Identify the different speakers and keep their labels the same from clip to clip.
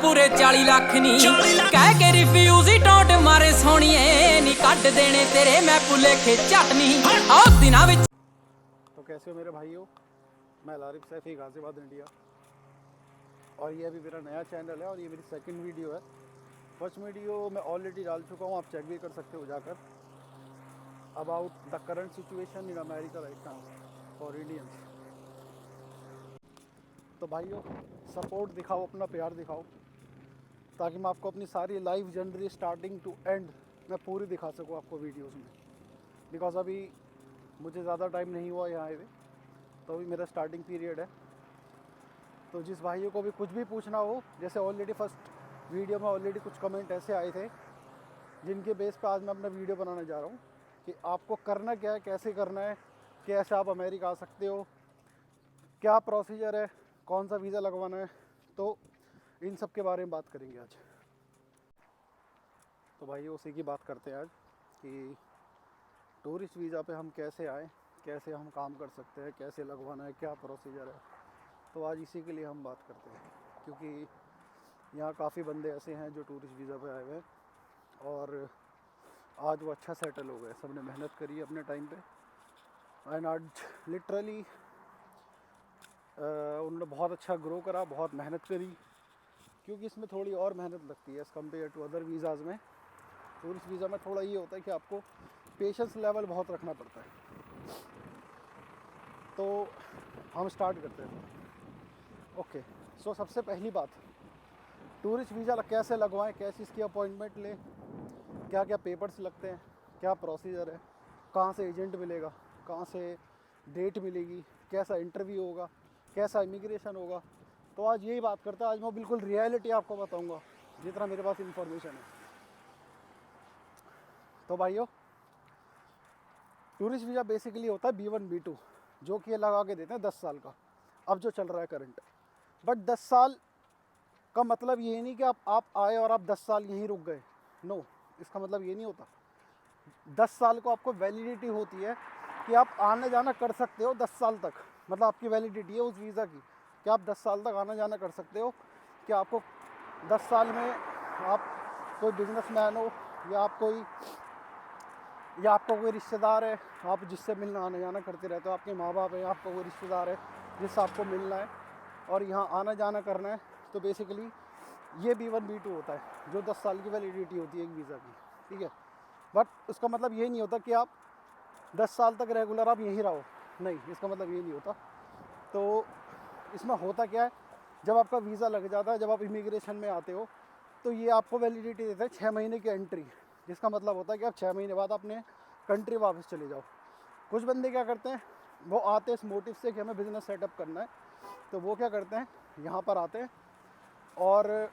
Speaker 1: पूरे 40 लाख नी कह के रिफ्यूज ही टोट मारे सोनिए नी काट देने तेरे मैं पुलेखे चटनी आओ दिना विच।
Speaker 2: तो कैसे हो मेरे भाइयों, मैं लारिफ सैफी गाजियाबाद इंडिया, और ये अभी मेरा नया चैनल है और ये मेरी सेकंड वीडियो है। फर्स्ट वीडियो मैं ऑलरेडी डाल चुका हूँ, आप चेक भी कर सकते हो जाकर, about the current situation in America right now for Indians. तो भाइयों सपोर्ट दिखाओ, अपना प्यार दिखाओ, ताकि मैं आपको अपनी सारी life journey starting to end मैं पूरी दिखा सकूँ आपको वीडियोस में। बिकॉज अभी मुझे ज़्यादा टाइम नहीं हुआ यहाँ पे, तो अभी मेरा स्टार्टिंग पीरियड है। तो जिस भाइयों को भी कुछ भी पूछना हो, जैसे ऑलरेडी फर्स्ट वीडियो में ऑलरेडी कुछ कमेंट ऐसे आए थे जिनके बेस पे आज मैं अपना वीडियो बनाने जा रहा हूँ कि आपको करना क्या है, कैसे करना है, कैसे आप अमेरिका आ सकते हो, क्या प्रोसीजर है, कौन सा वीज़ा लगवाना है। तो इन सब के बारे में बात करेंगे आज। तो भाई उसी की बात करते हैं आज कि टूरिस्ट वीज़ा पे हम कैसे आए, कैसे हम काम कर सकते हैं, कैसे लगवाना है, क्या प्रोसीजर है। तो आज इसी के लिए हम बात करते हैं, क्योंकि यहाँ काफ़ी बंदे ऐसे हैं जो टूरिस्ट वीज़ा पे आए हुए हैं और आज वो अच्छा सेटल हो गए। सब ने मेहनत करी अपने टाइम पे एंड आज लिटरली उन्होंने बहुत अच्छा ग्रो करा, बहुत मेहनत करी, क्योंकि इसमें थोड़ी और मेहनत लगती है as compare to other visas में। टूरिस्ट वीज़ा में थोड़ा ये होता है कि आपको पेशेंस लेवल बहुत रखना पड़ता है। तो हम स्टार्ट करते हैं। ओके, सो सबसे पहली बात, टूरिस्ट वीज़ा कैसे लगवाएं, कैसे इसकी अपॉइंटमेंट लें, क्या क्या पेपर्स लगते हैं, क्या प्रोसीजर है, कहाँ से एजेंट मिलेगा, कहाँ से डेट मिलेगी, कैसा इंटरव्यू होगा, कैसा इमिग्रेशन होगा। तो आज यही बात करते हैं। आज मैं बिल्कुल रियलिटी आपको बताऊंगा जितना मेरे पास इंफॉर्मेशन है। तो भाइयों टूरिस्ट वीज़ा बेसिकली होता है B1 B2, जो कि ये लगा के देते हैं 10 साल का, अब जो चल रहा है करंट। बट 10 साल का मतलब ये नहीं कि आप आए और आप 10 साल यहीं रुक गए। नो, इसका मतलब ये नहीं होता। 10 साल को आपको वैलिडिटी होती है कि आप आने जाना कर सकते हो 10 साल तक। मतलब आपकी वैलिडिटी है उस वीज़ा की कि आप 10 साल तक आना जाना कर सकते हो। कि आपको 10 साल में आप कोई बिजनेसमैन हो या आपका कोई रिश्तेदार है, आप जिससे मिलना आना जाना करते रहते हो, आपके माँ बाप है, आपका कोई रिश्तेदार है जिससे आपको मिलना है और यहाँ आना जाना करना है। तो बेसिकली ये B1 B2 होता है, जो 10 साल की वैलिडिटी होती है एक वीज़ा की, ठीक है। बट उसका मतलब ये नहीं होता कि आप 10 साल तक रेगुलर आप यहीं रहो, नहीं, इसका मतलब ये नहीं होता। तो इसमें होता क्या है, जब आपका वीज़ा लग जाता है, जब आप इमिग्रेशन में आते हो, तो ये आपको वैलिडिटी देता है 6 महीने की एंट्री, जिसका मतलब होता है कि आप 6 महीने बाद अपने कंट्री वापस चले जाओ। कुछ बंदे क्या करते हैं, वो आते हैं इस मोटिव से कि हमें बिज़नेस सेटअप करना है, तो वो क्या करते हैं, यहाँ पर आते हैं और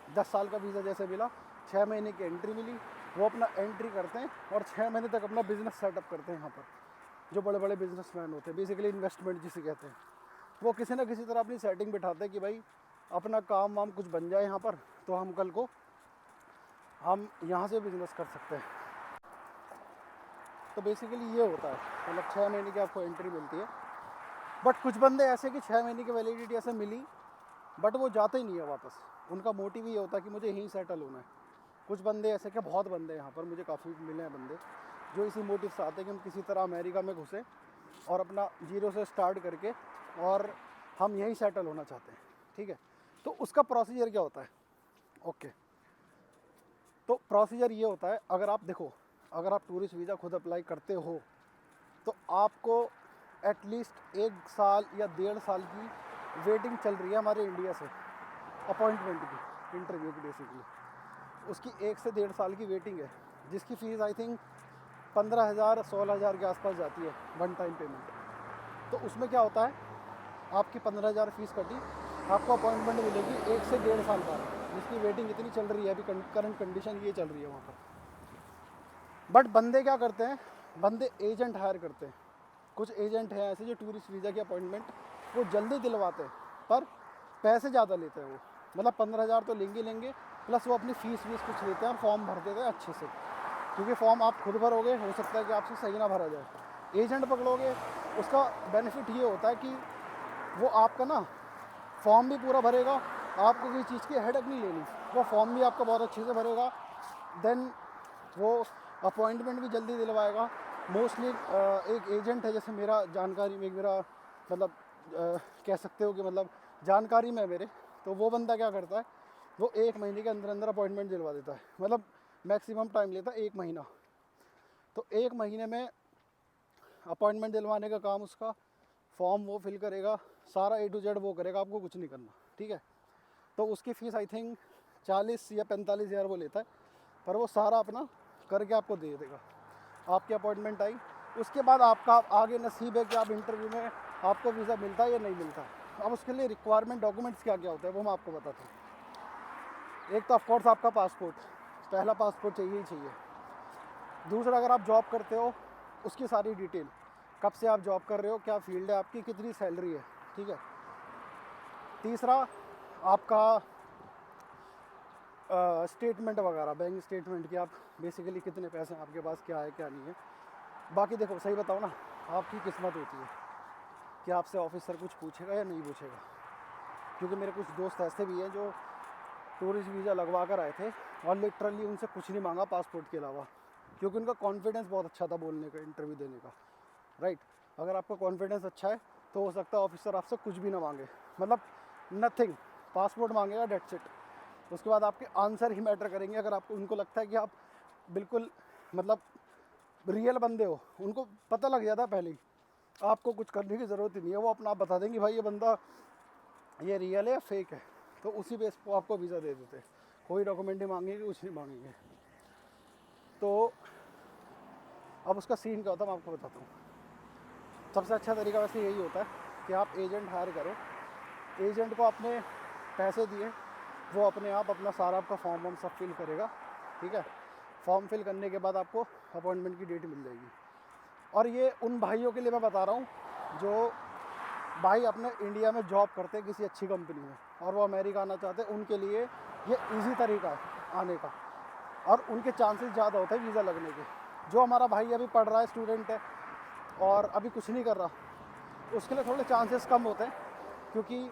Speaker 2: 10 साल का वीज़ा जैसे मिला, 6 महीने की एंट्री मिली, वो अपना एंट्री करते हैं और 6 महीने तक अपना बिज़नेस सेटअप करते हैं। यहाँ पर जो बड़े बड़े बिजनेसमैन होते हैं, बेसिकली इन्वेस्टमेंट जिसे कहते हैं, वो किसी ना किसी तरह अपनी सेटिंग बिठाते हैं कि भाई अपना काम वाम कुछ बन जाए यहाँ पर, तो हम कल को हम यहाँ से बिज़नेस कर सकते हैं। तो बेसिकली ये होता है, मतलब 6 महीने की आपको एंट्री मिलती है। बट कुछ बंदे ऐसे कि 6 महीने की वैलिडिटी ऐसे मिली बट वो जाते ही नहीं है वापस। उनका मोटिव ये होता है कि मुझे यहीं सेटल होना है। कुछ बंदे ऐसे, क्या बहुत बंदे यहाँ पर मुझे काफ़ी मिले हैं बंदे जो इसी मोटिव से आते हैं कि हम किसी तरह अमेरिका में घुसे और अपना जीरो से स्टार्ट करके और हम यहीं सेटल होना चाहते हैं, ठीक है। तो उसका प्रोसीजर क्या होता है? ओके, तो प्रोसीजर ये होता है, अगर आप देखो, अगर आप टूरिस्ट वीज़ा खुद अप्लाई करते हो तो आपको एटलीस्ट 1 साल या 1.5 साल की वेटिंग चल रही है हमारे इंडिया से अपॉइंटमेंट की, इंटरव्यू की। बेसिकली उसकी 1 से 1.5 साल की वेटिंग है, जिसकी फ़ीस आई थिंक 15,000 16,000 के आसपास जाती है, वन टाइम पेमेंट। तो उसमें क्या होता है, आपकी 15,000 फ़ीस कटी, आपको अपॉइंटमेंट मिलेगी 1 से 1.5 साल बाद, जिसकी वेटिंग इतनी चल रही है, अभी करंट कंडीशन ये चल रही है वहाँ पर। बट बंदे क्या करते हैं, बंदे एजेंट हायर करते हैं। कुछ एजेंट हैं ऐसे जो टूरिस्ट वीज़ा की अपॉइंटमेंट वो जल्दी दिलवाते हैं, पर पैसे ज़्यादा लेते हैं वो, मतलब 15,000 तो लेंगे, प्लस वो अपनी फ़ीस कुछ लेते हैं और फॉर्म भर देते हैं अच्छे से, क्योंकि फॉर्म आप खुद भरोगे, हो सकता है कि आपसे सही ना भरा जाए। एजेंट पकड़ोगे, उसका बेनिफिट ये होता है कि वो आपका ना फॉर्म भी पूरा भरेगा आपको किसी चीज़ की हेडेक नहीं लेनी, वो फॉर्म भी आपका बहुत अच्छे से भरेगा, देन वो अपॉइंटमेंट भी जल्दी दिलवाएगा। मोस्टली एक एजेंट है, जैसे मेरा जानकारी में, मेरा मतलब कह सकते हो कि मतलब जानकारी में है मेरे, तो वो बंदा क्या करता है, वो 1 महीने के अंदर अंदर अपॉइंटमेंट दिलवा देता है, मतलब मैक्सिमम टाइम लेता है 1 महीना। तो 1 महीने में अपॉइंटमेंट दिलवाने का काम उसका, फॉर्म वो फिल करेगा, सारा A to Z वो करेगा, आपको कुछ नहीं करना, ठीक है। तो उसकी फ़ीस आई थिंक 40 या 45 हज़ार वो लेता है, पर वो सारा अपना करके आपको दे देगा। आपकी अपॉइंटमेंट आई, उसके बाद आपका आगे नसीब है कि आप इंटरव्यू में आपको वीज़ा मिलता है या नहीं मिलता। अब उसके लिए रिक्वायरमेंट डॉक्यूमेंट्स क्या क्या होता है वो मैं आपको बताता हूँ। एक तो ऑफकोर्स आपका पासपोर्ट, पहला पासपोर्ट चाहिए ही चाहिए। दूसरा, अगर आप जॉब करते हो उसकी सारी डिटेल, कब से आप जॉब कर रहे हो, क्या फील्ड है आपकी, कितनी सैलरी है, ठीक है। तीसरा, आपका स्टेटमेंट वगैरह, बैंक स्टेटमेंट, कि आप बेसिकली कितने पैसे हैं आपके पास, क्या है क्या नहीं है। बाकी देखो, सही बताओ ना, आपकी किस्मत होती है कि आपसे ऑफिसर कुछ पूछेगा या नहीं पूछेगा, क्योंकि मेरे कुछ दोस्त ऐसे भी हैं जो टूरिस्ट वीज़ा लगवा कर आए थे और लिटरली उनसे कुछ नहीं मांगा पासपोर्ट के अलावा, क्योंकि उनका कॉन्फिडेंस बहुत अच्छा था बोलने का, इंटरव्यू देने का, राइट। अगर आपका कॉन्फिडेंस अच्छा है तो हो सकता है ऑफिसर आपसे कुछ भी ना मांगे, मतलब नथिंग, पासपोर्ट मांगेगा, डेट्स इट। उसके बाद आपके आंसर ही मैटर करेंगे। अगर आपको, उनको लगता है कि आप बिल्कुल मतलब रियल बंदे हो, उनको पता लग जाता है पहले ही, आपको कुछ करने की ज़रूरत ही नहीं है, वो अपना आप बता देंगे भाई ये बंदा ये रियल है या फेक है, तो उसी बेस पर आपको वीज़ा दे देते हैं। कोई डॉक्यूमेंट नहीं मांगेंगे, कुछ नहीं मांगेंगे। तो अब उसका सीन क्या होता है मैं आपको बताता हूँ। सबसे अच्छा तरीका वैसे यही होता है कि आप एजेंट हायर करो, एजेंट को आपने पैसे दिए, वो अपने आप अपना सारा आपका फॉर्म वॉर्म सब फिल करेगा, ठीक है। फॉर्म फिल करने के बाद आपको अपॉइंटमेंट की डेट मिल जाएगी। और ये उन भाइयों के लिए मैं बता रहा हूँ जो भाई अपने इंडिया में जॉब करते हैं किसी अच्छी कंपनी में और वो अमेरिका आना चाहते हैं, उनके लिए ये ईजी तरीका है आने का, और उनके चांसेस ज़्यादा होते हैं वीज़ा लगने के। जो हमारा भाई अभी पढ़ रहा है, स्टूडेंट है और अभी कुछ नहीं कर रहा, उसके लिए थोड़े चांसेस कम होते हैं, क्योंकि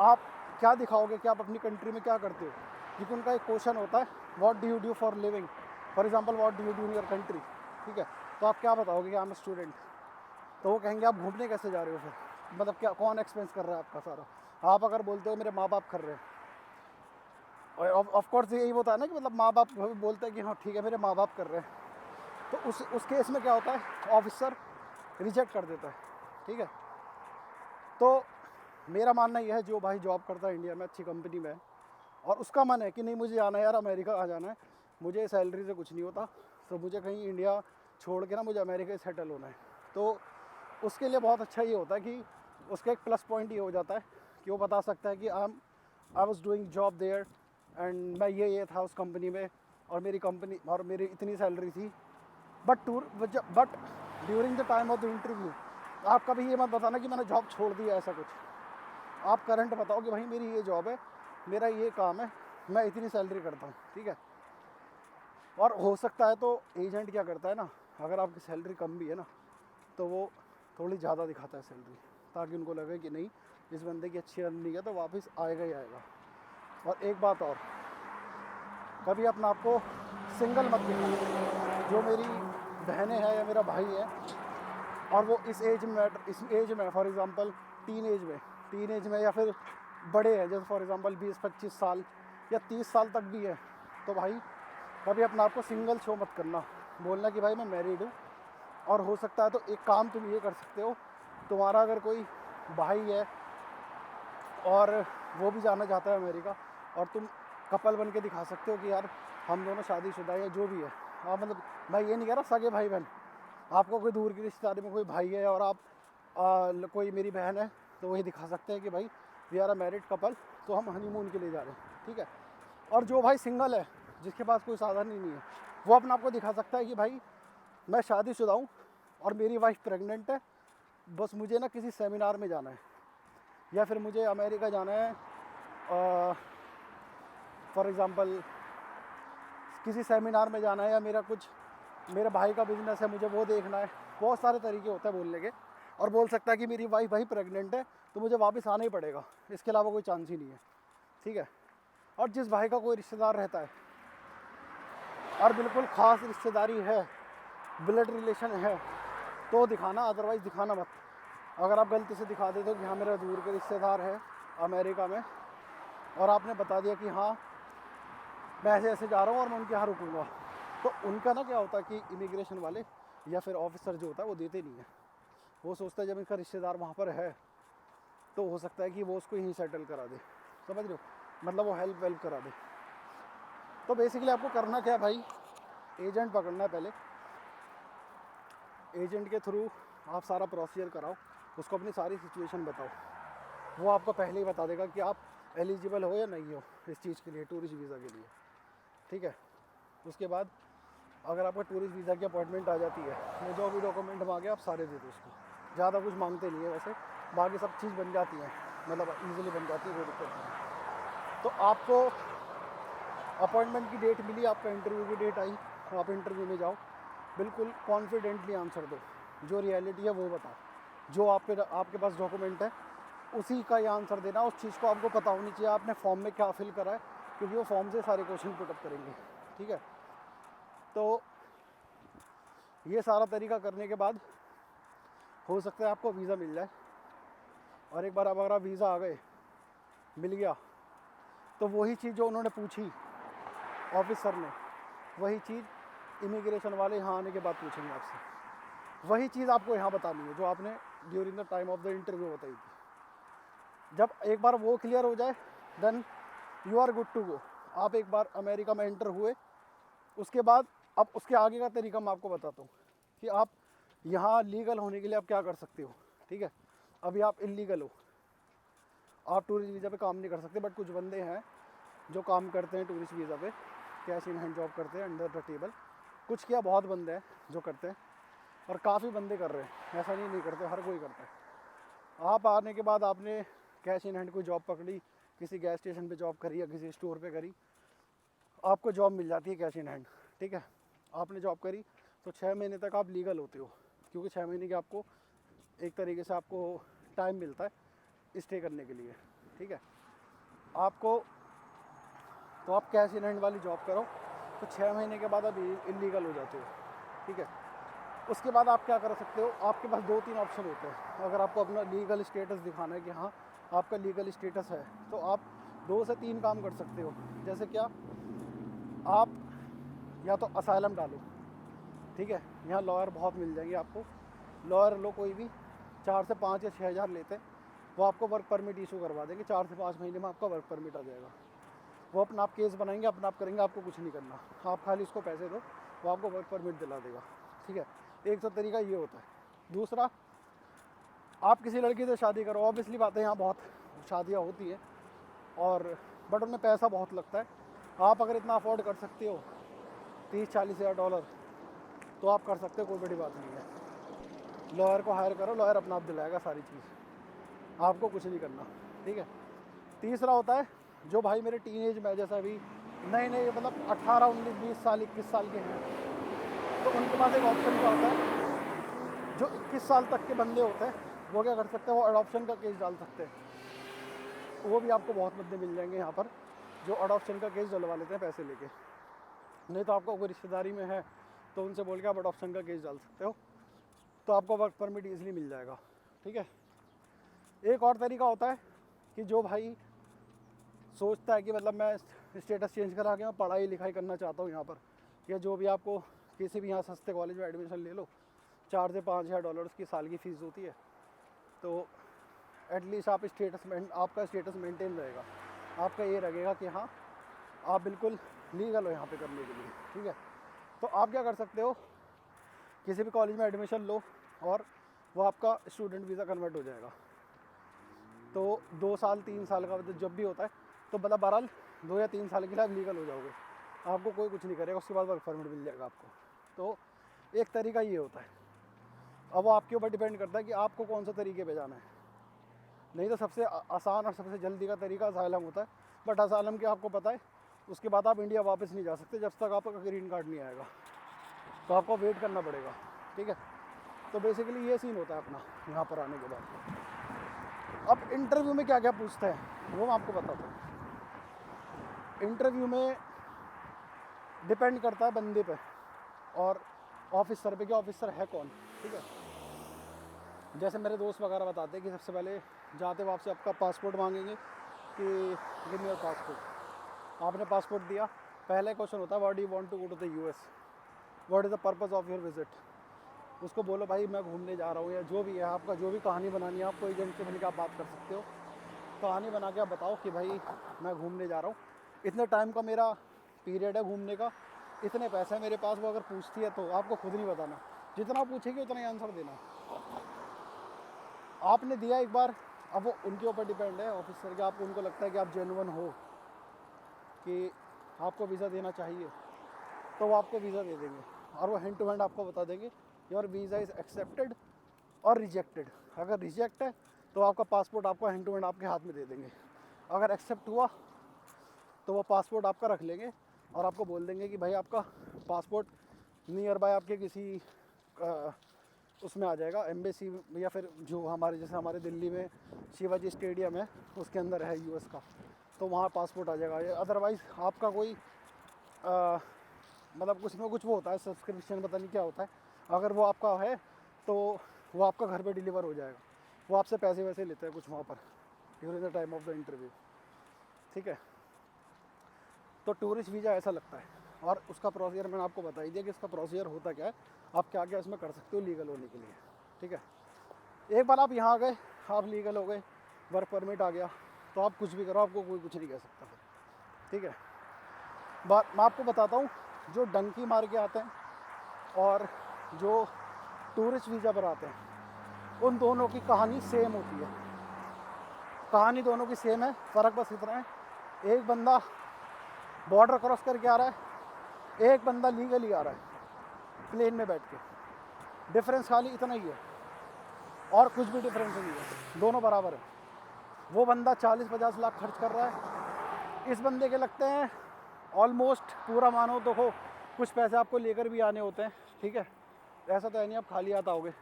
Speaker 2: आप क्या दिखाओगे कि आप अपनी कंट्री में क्या करते हो। क्योंकि उनका एक क्वेश्चन होता है, what do you do for living, for example what do you do in your country, ठीक है। तो आप क्या बताओगे कि आई एम स्टूडेंट, तो वो कहेंगे आप घूमने कैसे जा रहे हो फिर, मतलब क्या, कौन एक्सपेंस कर रहा है आपका सारा। आप अगर बोलते हो मेरे माँ बाप कर रहे हैं, और ऑफकोर्स यही होता है ना कि मतलब माँ बाप बोलते हैं कि हाँ ठीक है मेरे माँ बाप कर रहे हैं, तो उस केस में क्या होता है, ऑफिसर रिजेक्ट कर देता है, ठीक है। तो मेरा मानना यह है, जो भाई जॉब करता है इंडिया में अच्छी कंपनी में और उसका मन है कि नहीं मुझे आना है यार, अमेरिका आ जाना है, मुझे सैलरी से कुछ नहीं होता, तो मुझे कहीं इंडिया छोड़ के ना मुझे अमेरिका सेटल होना है, तो उसके लिए बहुत अच्छा ये होता है कि उसका एक प्लस पॉइंट ये हो जाता है कि वो बता सकता है कि I was doing job there and मैं ये था उस कंपनी में, और मेरी कंपनी और मेरी इतनी सैलरी थी। But during the time of the interview आप कभी ये मत बताना कि मैंने जॉब छोड़ दी है, ऐसा कुछ। आप करंट बताओ कि भाई मेरी ये जॉब है, मेरा ये काम है, मैं इतनी सैलरी करता हूँ, ठीक है। और हो सकता है तो एजेंट क्या करता है ना, अगर आपकी सैलरी कम भी है ना, तो वो थोड़ी ज़्यादा दिखाता है सैलरी, ताकि उनको लगे कि नहीं इस बंदे की अच्छी अर्निंग है तो वापस आएगा ही आएगा। और एक बात और, कभी अपना आपको सिंगल मत दिखाना। जो मेरी बहनें हैं या मेरा भाई है और वो इस एज में फॉर एग्ज़ाम्पल टीन एज में या फिर बड़े हैं, जैसे फॉर एग्ज़ाम्पल 20-25 साल या 30 साल तक भी है, तो भाई कभी अपना आपको सिंगल शो मत करना, बोलना कि भाई मैं मैरिड हूँ। और हो सकता है तो एक काम तुम ये कर सकते हो, तुम्हारा अगर कोई भाई है और वो भी जाना चाहता है अमेरिका, और तुम कपल बन के दिखा सकते हो कि यार हम दोनों शादीशुदा है या जो भी है। आप मतलब, मैं ये नहीं कह रहा सगे भाई बहन, आपको कोई दूर की रिश्तेदारी में कोई भाई है और आप कोई मेरी बहन है, तो वही दिखा सकते हैं कि भाई we are a married couple, तो हम हनीमून के लिए जा रहे हैं, ठीक है। और जो भाई सिंगल है, जिसके पास कोई साधन ही नहीं है, वो अपने आप को दिखा सकता है कि भाई मैं शादीशुदा हूँ और मेरी वाइफ प्रेग्नेंट है, बस मुझे ना किसी सेमिनार में जाना है, या फिर मुझे अमेरिका जाना है फॉर एग्ज़ाम्पल किसी सेमिनार में जाना है, या मेरे भाई का बिज़नेस है मुझे वो देखना है। बहुत सारे तरीके होते हैं बोलने के। और बोल सकता है कि मेरी वाइफ भाई प्रेग्नेंट है तो मुझे वापस आना ही पड़ेगा, इसके अलावा कोई चांस ही नहीं है। ठीक है। और जिस भाई का कोई रिश्तेदार रहता है और बिल्कुल ख़ास रिश्तेदारी है, ब्लड रिलेशन है, तो दिखाना, अदरवाइज़ दिखाना मत। अगर आप गलती से दिखा देते हो कि हाँ मेरा दूर के रिश्तेदार है अमेरिका में, और आपने बता दिया कि हाँ मैं ऐसे ऐसे जा रहा हूँ और मैं उनके यहाँ रुकूँगा, तो उनका ना क्या होता है कि इमिग्रेशन वाले या फिर ऑफिसर जो होता है वो देते नहीं है। वो सोचता है जब इनका रिश्तेदार वहाँ पर है तो हो सकता है कि वो उसको यहीं सेटल करा दे, समझ रहे हो, मतलब वो हेल्प वेल्प करा दे। तो बेसिकली आपको करना क्या है भाई, एजेंट पकड़ना है पहले। एजेंट के थ्रू आप सारा प्रोसीजर कराओ, उसको अपनी सारी सिचुएशन बताओ। वो आपको पहले ही बता देगा कि आप एलिजिबल हो या नहीं हो इस चीज़ के लिए, टूरिस्ट वीज़ा के लिए, ठीक है। उसके बाद अगर आपका टूरिस्ट वीज़ा की अपॉइंटमेंट आ जाती है, वो जो भी डॉक्यूमेंट मांगे आप सारे दे दो उसको। ज़्यादा कुछ मांगते नहीं है वैसे, बाकी सब चीज़ बन जाती है, मतलब ईजिली बन जाती है, कोई दिक्कत नहीं। तो आपको अपॉइंटमेंट की डेट मिली, आपका इंटरव्यू की डेट आई, आप इंटरव्यू में जाओ, बिल्कुल कॉन्फिडेंटली आंसर दो, जो रियलिटी है वो बताओ। जो आपके पास डॉक्यूमेंट है उसी का ही आंसर देना। उस चीज़ को आपको पता होनी चाहिए आपने फॉर्म में क्या फिल करा है, क्योंकि वो फॉर्म से सारे क्वेश्चन पुटअप करेंगे, ठीक है। तो ये सारा तरीका करने के बाद हो सकता है आपको वीज़ा मिल जाए। और एक बार अब अगर आप वीज़ा आ गए, मिल गया, तो वही चीज़ जो उन्होंने पूछी ऑफिसर ने, वही चीज़ इमिग्रेशन वाले यहाँ आने के बाद पूछेंगे आपसे। वही चीज़ आपको यहाँ बतानी है जो आपने during the time of the interview बताई थी। जब एक बार वो क्लियर हो जाए, then you are good to go. आप एक बार अमेरिका में एंटर हुए, उसके बाद अब उसके आगे का तरीका मैं आपको बताता हूँ कि आप यहाँ लीगल होने के लिए आप क्या कर सकते हो, ठीक है। अभी आप इलीगल हो, आप टूरिस्ट वीज़ा पे काम नहीं कर सकते, बट कुछ बंदे हैं जो काम करते हैं टूरिस्ट वीज़ा पे, कैश इन हैंड जॉब करते हैं अंडर द टेबल। कुछ क्या, बहुत बंदे हैं जो करते हैं, और काफ़ी बंदे कर रहे हैं, ऐसा नहीं करते, हर कोई करता है। आप आने के बाद आपने कैश इन हैंड कोई जॉब पकड़ी, किसी गैस स्टेशन पे जॉब करी या किसी स्टोर पे करी, आपको जॉब मिल जाती है कैश इन हैंड, ठीक है। आपने जॉब करी तो 6 महीने तक आप लीगल होते हो, क्योंकि 6 महीने के आपको एक तरीके से आपको टाइम मिलता है स्टे करने के लिए, ठीक है। आपको तो आप कैश इन हैंड वाली जॉब करो तो 6 महीने के बाद आप इलीगल हो जाते हो, ठीक है। उसके बाद आप क्या कर सकते हो, आपके पास 2-3 ऑप्शन होते हैं। अगर आपको अपना लीगल स्टेटस दिखाना है कि हाँ आपका लीगल स्टेटस है, तो आप 2 से 3 काम कर सकते हो। जैसे क्या, आप या तो असाइलम डालो, ठीक है, यहाँ लॉयर बहुत मिल जाएंगे आपको। लॉयर लो कोई भी, 4 से 5 या 6 हज़ार लेते हैं, वो आपको वर्क परमिट इशू करवा देंगे। 4 से 5 महीने में आपका वर्क परमिट आ जाएगा। वो अपना आप केस बनाएंगे, अपना आप करेंगे, आपको कुछ नहीं करना, आप खाली उसको पैसे दो, वो आपको वर्क परमिट दिला देगा, ठीक है। एक तो तरीका ये होता है। दूसरा, आप किसी लड़की से शादी करो, ऑब्वियसली बात है यहाँ बहुत शादियाँ होती हैं, और बट उनमें पैसा बहुत लगता है। आप अगर इतना अफोर्ड कर सकते हो 30-40 हज़ार डॉलर, तो आप कर सकते हो, कोई बड़ी बात नहीं है। लॉयर को हायर करो, लॉयर अपना आप दिलाएगा सारी चीज़, आपको कुछ नहीं करना, ठीक है। तीसरा होता है, जो भाई मेरे टीनेज में जैसा अभी नए मतलब 18, 19, 20 साल, 21 साल के हैं, तो उनके पास एक ऑप्शन क्या होता है, जो 21 साल तक के बंदे होते हैं वो क्या कर सकते हैं, वो अडॉप्शन का केस डाल सकते हैं। वो भी आपको बहुत बंदे मिल जाएंगे यहाँ पर जो अडॉप्शन का केस डलवा लेते हैं पैसे लेके। नहीं तो आपको कोई रिश्तेदारी में है तो उनसे बोल के आप अडॉप्शन का केस डाल सकते हो, तो आपको वर्क परमिट ईजिली मिल जाएगा, ठीक है। एक और तरीका होता है कि जो भाई सोचता है कि मतलब मैं स्टेटस चेंज करा के मैं पढ़ाई लिखाई करना चाहता हूँ यहाँ पर, या जो भी आपको किसी भी यहाँ सस्ते कॉलेज में एडमिशन ले लो, 4 से 5 हज़ार डॉलर्स की साल की फ़ीस होती है, तो एटलीस्ट आप आपका स्टेटस मेंटेन रहेगा। आपका ये रहेगा कि हाँ आप बिल्कुल लीगल हो यहाँ पे करने के लिए, ठीक है। तो आप क्या कर सकते हो, किसी भी कॉलेज में एडमिशन लो और वो आपका स्टूडेंट वीज़ा कन्वर्ट हो जाएगा। तो 2 साल 3 साल का जब भी होता है, तो मतलब बहरहाल 2 या 3 साल के लिए आप लीगल हो जाओगे, आपको कोई कुछ नहीं करेगा, उसके बाद वर्क परमिट मिल जाएगा आपको। तो एक तरीका ये होता है। अब वो आपके ऊपर डिपेंड करता है कि आपको कौन सा तरीके पे जाना है। नहीं तो सबसे आसान और सबसे जल्दी का तरीका असाइलम होता है, बट असाइलम के आपको पता है उसके बाद आप इंडिया वापस नहीं जा सकते जब तक आपका ग्रीन कार्ड नहीं आएगा, तो आपको वेट करना पड़ेगा, ठीक है। तो बेसिकली ये सीन होता है अपना यहाँ पर आने के बाद। अब इंटरव्यू में क्या क्या पूछते हैं वो मैं आपको बताता हूँ। इंटरव्यू में डिपेंड करता है बंदे पे और ऑफिसर पे कि ऑफिसर है कौन, ठीक है। जैसे मेरे दोस्त वगैरह बताते हैं कि सबसे पहले जाते वक्त आपसे आपका पासपोर्ट मांगेंगे कि गिव मी योर पासपोर्ट। आपने पासपोर्ट दिया, पहले क्वेश्चन होता है what do you want to go to the US, what is the purpose of your visit. उसको बोलो भाई मैं घूमने जा रहा हूँ, या जो भी है आपका, जो भी कहानी बनानी है आपको एजेंट से मिलकर आप बात कर सकते हो। कहानी बना के आप बताओ कि भाई मैं घूमने जा रहा हूँ, इतने टाइम का मेरा पीरियड है घूमने का, इतने पैसे हैं मेरे पास। वो अगर पूछती है तो आपको खुद नहीं बताना, जितना पूछेगी उतना ही आंसर देना। आपने दिया एक बार, अब वो उनके ऊपर डिपेंड है ऑफिसर के, आपको उनको लगता है कि आप जेन्युइन हो कि आपको वीज़ा देना चाहिए तो वो आपको वीज़ा दे देंगे, और वो हैंड टू हैंड आपको बता देंगे योर वीज़ा इज़ एक्सेप्टेड और रिजेक्टेड। अगर रिजेक्ट है तो आपका पासपोर्ट आपको हैंड टू हैंड आपके हाथ में दे देंगे, अगर एक्सेप्ट हुआ तो वो पासपोर्ट आपका रख लेंगे और आपको बोल देंगे कि भाई आपका पासपोर्ट नियर बाय आपके किसी उसमें आ जाएगा, एम्बेसी, या फिर जो हमारे जैसे हमारे दिल्ली में शिवाजी स्टेडियम है उसके अंदर है यूएस का, तो वहाँ पासपोर्ट आ जाएगा। अदरवाइज़ आपका कोई मतलब कुछ में कुछ वो होता है सब्सक्रिप्शन, पता नहीं क्या होता है, अगर वो आपका है तो वो आपका घर पे डिलीवर हो जाएगा। वो आपसे पैसे वैसे लेते हैं कुछ वहाँ पर during the time of the interview, ठीक है। तो टूरिस्ट वीज़ा ऐसा लगता है, और उसका प्रोसीजर मैंने आपको बता ही दिया कि इसका प्रोसीजर होता क्या है, आप क्या क्या इसमें कर सकते हो लीगल होने के लिए, ठीक है। एक बार आप यहाँ आ गए, आप लीगल हो गए, वर्क परमिट आ गया, तो आप कुछ भी करो, आपको कोई कुछ नहीं कह सकता फिर, ठीक है। बात मैं आपको बताता हूँ, जो डंकी मार के आते हैं और जो टूरिस्ट वीज़ा पर आते हैं, उन दोनों की कहानी सेम होती है। कहानी दोनों की सेम है, फ़र्क बस इतना है, एक बंदा बॉर्डर क्रॉस करके आ रहा है, एक बंदा लीगली आ रहा है प्लेन में बैठ के। डिफरेंस खाली इतना ही है, और कुछ भी डिफरेंस नहीं है, दोनों बराबर है। वो बंदा 40-50 लाख खर्च कर रहा है, इस बंदे के लगते हैं ऑलमोस्ट, पूरा मानो तो हो कुछ पैसे आपको लेकर भी आने होते हैं, ठीक है। ऐसा तो है नहीं आप खाली हाथ आओगे।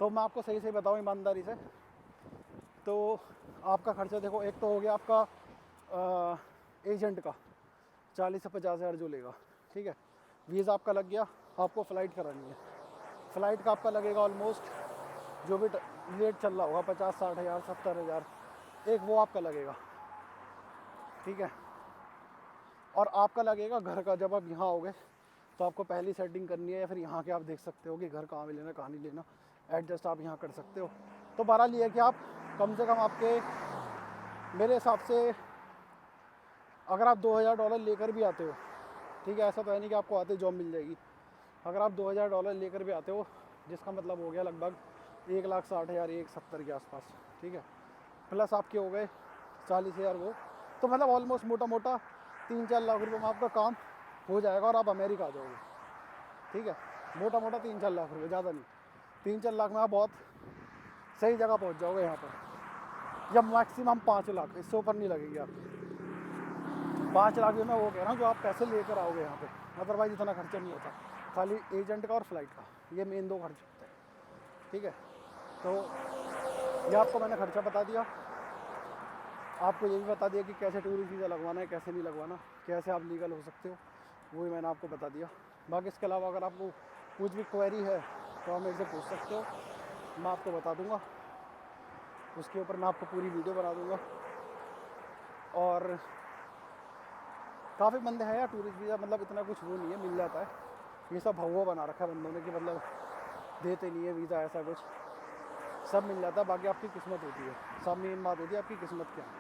Speaker 2: तो मैं आपको सही सही बताऊँ ईमानदारी से, तो आपका खर्चा देखो, एक तो हो गया आपका एजेंट का 40 से 50 हज़ार जो लेगा, ठीक है। वीज़ा आपका लग गया, आपको फ़्लाइट करानी है, फ़्लाइट का आपका लगेगा ऑलमोस्ट जो भी रेट चल रहा होगा 50-60 हज़ार 70 हज़ार एक, वो आपका लगेगा, ठीक है। और आपका लगेगा घर का, जब आप यहाँ आओगे तो आपको पहली सेटिंग करनी है, या फिर यहाँ के आप देख सकते हो कि घर कहाँ में लेना कहाँ नहीं लेना, एडजस्ट आप यहाँ कर सकते हो। तो बहरहाल ये है कि आप कम से कम आपके, मेरे हिसाब से अगर आप $2000 लेकर भी आते हो, ठीक है, ऐसा तो है नहीं कि आपको आते जॉब मिल जाएगी, अगर आप $2000 लेकर भी आते हो, जिसका मतलब हो गया लगभग 1,60,000 1,70 के आसपास, ठीक है, प्लस आपके हो गए 40,000 वो, तो मतलब ऑलमोस्ट मोटा मोटा 3-4 लाख रुपये में आपका काम हो जाएगा और आप अमेरिका आ जाओगे, ठीक है। मोटा मोटा 3-4 लाख रुपये, ज़्यादा नहीं, 3-4 लाख में आप बहुत सही जगह पहुंच जाओगे यहाँ पर, या मैक्सिमम 5 लाख, इससे ऊपर नहीं लगेगी आपकी। 5 लाख भी मैं वो कह रहा हूँ जो आप पैसे लेकर आओगे यहाँ पे, अदरवाइज़ इतना खर्चा नहीं होता, खाली एजेंट का और फ्लाइट का, ये मेन 2 खर्च होते हैं, ठीक है। तो ये आपको मैंने खर्चा बता दिया, आपको ये भी बता दिया कि कैसे टूरिस्ट वीज़ा लगवाना है, कैसे नहीं लगवाना, कैसे आप लीगल हो सकते हो, वो भी मैंने आपको बता दिया। बाकी इसके अलावा अगर आपको कुछ भी क्वेरी है तो आप मेरे से पूछ सकते हो, मैं आपको बता दूंगा, उसके ऊपर मैं आपको पूरी वीडियो बना दूंगा। और काफ़ी बंदे हैं यार, टूरिस्ट वीज़ा मतलब इतना कुछ वो नहीं है, मिल जाता है, ये सब भगवा बना रखा है बंदों ने कि मतलब देते नहीं है वीज़ा, ऐसा कुछ, सब मिल जाता है, बाकी आपकी किस्मत होती है, सब मेन बात होती है आपकी किस्मत क्या है,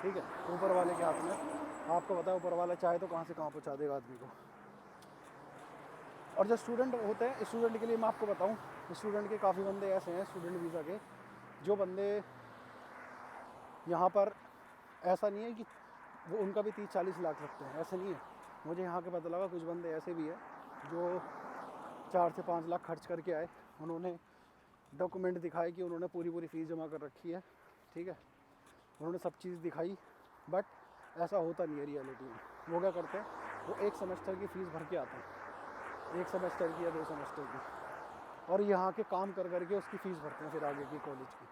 Speaker 2: ठीक है, ऊपर वाले के हाथ में। आपको पता है ऊपर वाला चाहे तो कहाँ से कहाँ पहुँचा देगा आदमी को। और जो स्टूडेंट होते हैं, स्टूडेंट के लिए मैं आपको बताऊं, स्टूडेंट के काफ़ी बंदे ऐसे हैं स्टूडेंट वीज़ा के, जो बंदे यहाँ पर, ऐसा नहीं है कि वो उनका भी 30-40 लाख लगते हैं, ऐसा नहीं है। मुझे यहाँ के पता लगा कुछ बंदे ऐसे भी हैं जो 4 से 5 लाख खर्च करके आए, उन्होंने डॉक्यूमेंट दिखाए कि उन्होंने पूरी फ़ीस जमा कर रखी है, ठीक है, उन्होंने सब चीज़ दिखाई, बट ऐसा होता नहीं है रियलिटी में। वो क्या करते हैं, वो 1 सेमेस्टर की फ़ीस भर के आते हैं, 1 सेमेस्टर की या 2 सेमेस्टर की, और यहाँ के काम कर करके उसकी फ़ीस भरते हैं फिर आगे की कॉलेज की,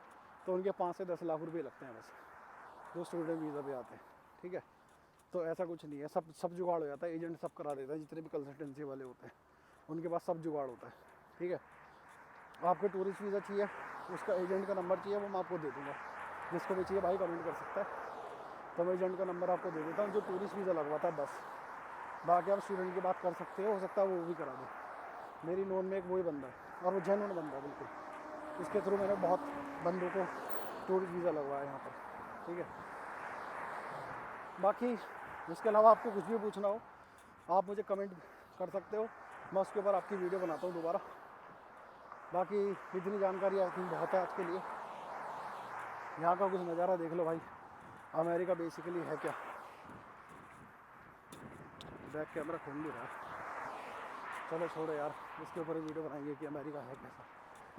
Speaker 2: तो उनके 5 से 10 लाख रुपए लगते हैं बस, जो स्टूडेंट वीज़ा पे आते हैं, ठीक है। तो ऐसा कुछ नहीं है, सब जुगाड़ हो जाता है, एजेंट सब करा देता है, जितने भी कंसल्टेंसी वाले होते हैं उनके पास सब जुगाड़ होता है। ठीक है, आपको टूरिस्ट वीज़ा चाहिए, उसका एजेंट का नंबर चाहिए, वो मैं आपको दे दूँगा। जिसको भी चाहिए भाई कमेंट कर सकता है, तो मैं एजेंट का नंबर आपको दे देता हूँ जो टूरिस्ट वीज़ा लगवाता है बस। बाकी आप स्टूडेंट की बात कर सकते हो सकता है वो भी करा दे। मेरी नोन में एक वही बंदा है और वो जेन्युइन बंदा है बिल्कुल, उसके थ्रू मैंने बहुत बंदों को टूरिस्ट वीज़ा लगवाया यहाँ पर। ठीक है, बाकी इसके अलावा आपको कुछ भी पूछना हो आप मुझे कमेंट कर सकते हो, मैं उसके ऊपर आपकी वीडियो बनाता हूँ दोबारा। बाकी इतनी जानकारी आई थिंक बहुत है आज के लिए। यहाँ का कुछ नज़ारा देख लो भाई, अमेरिका बेसिकली है क्या। बैक कैमरा खोल नहीं रहा है, चलो छोड़ो यार, इसके ऊपर वीडियो बनाएंगे कि अमेरिका है कैसा,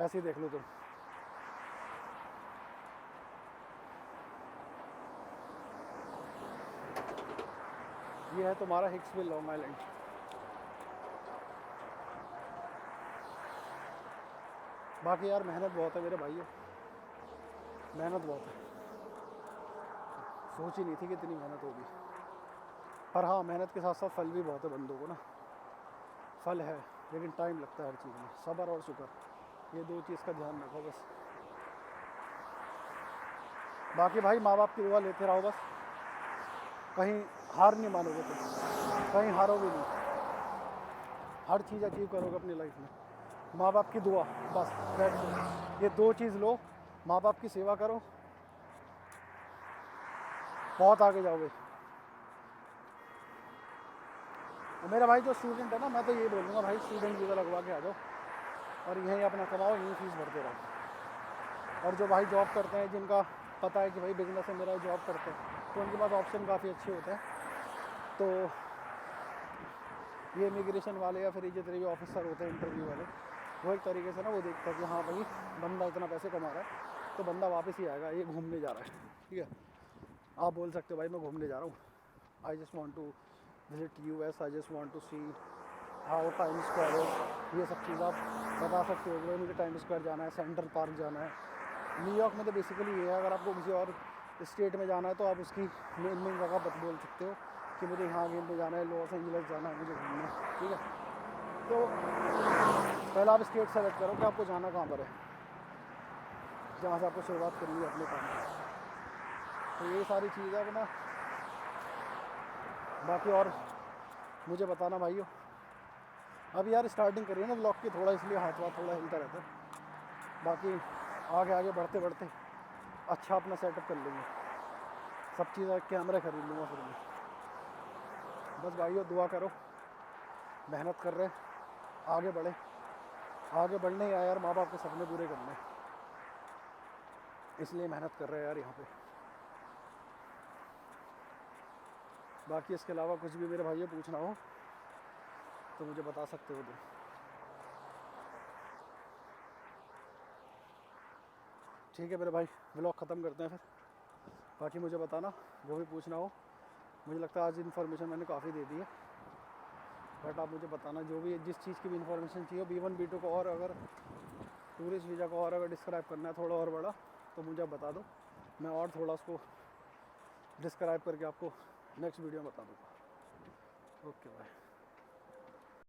Speaker 2: ऐसे ही देख लो तुम। ये है तुम्हारा हिक्सविल लॉन्ग आइलैंड। बाकी यार मेहनत बहुत है मेरे भाइयों, मेहनत बहुत है, सोच ही नहीं थी कि इतनी मेहनत होगी। पर हाँ, मेहनत के साथ साथ फल भी बहुत है बंदों को ना, फल है लेकिन टाइम लगता है हर चीज़ में, सब्र और शुक्र, ये दो चीज़ का ध्यान रखो बस। बाकी भाई माँ बाप की दुआ लेते रहो बस, कहीं हार नहीं मानोगे तुम, कहीं हारोगे नहीं, हर चीज़ अचीव करोगे अपनी लाइफ में। माँ बाप की दुआ बस, ये दो चीज़ लो, माँ बाप की सेवा करो, बहुत आगे जाओगे। मेरा भाई जो स्टूडेंट है ना, मैं तो ये बोलूँगा भाई स्टूडेंट वीज़ा लगवा के आ जाओ और यहीं अपना कमाओ, यहीं फीस भरते रहो। और जो भाई जॉब करते हैं, जिनका पता है कि भाई बिजनेस है मेरा, जॉब करते हैं, तो उनके पास ऑप्शन काफ़ी अच्छे होते हैं। तो ये इमिग्रेशन वाले या फिर जितने भी ऑफिसर होते हैं इंटरव्यू वाले, वो एक तरीके से ना वो देखता है कि हाँ भाई बंदा इतना पैसे कमा रहा है तो बंदा वापस ही आएगा, ये घूमने जा रहा है। ठीक है, आप बोल सकते हो भाई मैं घूमने जा रहा हूँ, I just want to visit US, I just want to see how Time Square है, ये सब चीज़ आप बता सकते हो कि भाई मुझे टाइम स्क्वायर जाना है, सेंट्रल पार्क जाना है। न्यूयॉर्क में तो बेसिकली ये है, अगर आपको किसी और स्टेट में जाना है तो आप उसकी मेन जगह बोल सकते हो कि मुझे यहाँ घूमने जाना है, लॉस एंजलिस जाना है मुझे घूमने। ठीक है, तो पहले आप स्टेट सेलेक्ट करो कि आपको जाना कहाँ पर है, जहाँ से आपको शुरुआत करनी है अपने काम में। तो ये सारी चीज़ है अपना। बाकी और मुझे बताना भाइयों, अब यार स्टार्टिंग करिए ना ब्लॉग की, थोड़ा इसलिए हाथ वाथ थोड़ा हिलता रहता है। बाकी आगे आगे बढ़ते बढ़ते अच्छा अपना सेटअप कर लेंगे, सब चीज़, कैमरा खरीद लूँगा फिर मैं। बस भाइयों दुआ करो, मेहनत कर रहे, आगे बढ़े, आगे बढ़ने ही आया यार, माँ बाप के सपने पूरे करने, इसलिए मेहनत कर रहे हैं यार यहाँ पे। बाकी इसके अलावा कुछ भी मेरे भाइयों पूछना हो तो मुझे बता सकते हो तुम। ठीक है मेरे भाई, व्लॉग ख़त्म करते हैं फिर। बाकी मुझे बताना जो भी पूछना हो, मुझे लगता है आज इन्फॉर्मेशन मैंने काफ़ी दे दी है, बट आप मुझे बताना जो भी जिस चीज़ की भी इन्फॉर्मेशन चाहिए, B1 B2 को और अगर टूरिस्ट वीज़ा को और अगर डिस्क्राइब करना है थोड़ा और बड़ा तो मुझे बता दो, मैं और थोड़ा उसको डिस्क्राइब करके आपको नेक्स्ट वीडियो में बता दूँगा। Okay bye.